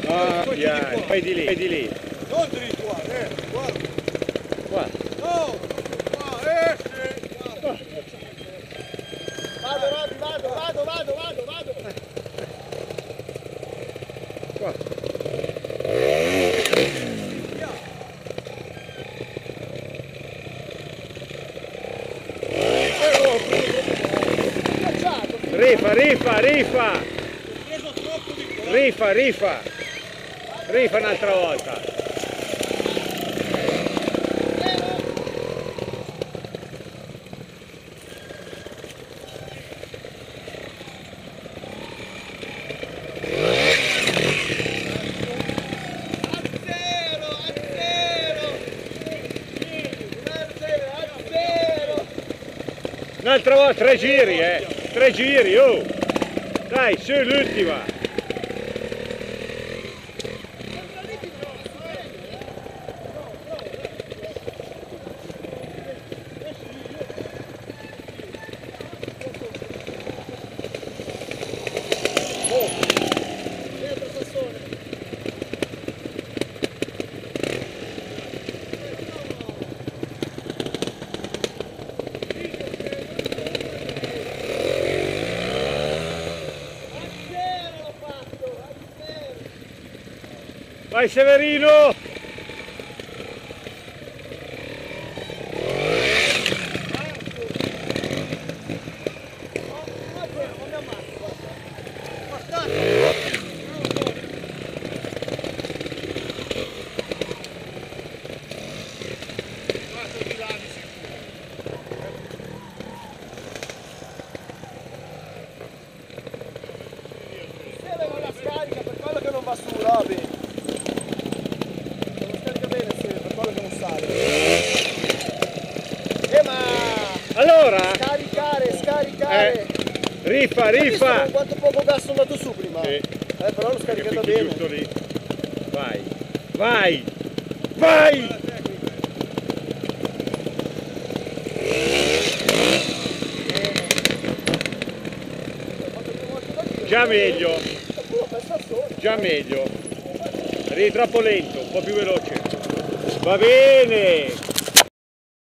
Ah, vai di lì, vai di lì. Non dritto, guarda, guarda. Qua. No, qua, sì. Vado, vado. Qua. Rifa. Rifa un'altra volta. Un'altra volta, 3 giri, 3 giri, oh! Dai, su, l'ultima! Vai Severino! La scarica per quello che non va su, Roby. Ma Allora! Scaricare! Rifa! Quanto poco gas sono andato su prima? Sì. Però l'ho scaricata bene. Giusto lì. Vai! Già meglio. Già meglio. Eri troppo lento, un po' più veloce. Va bene!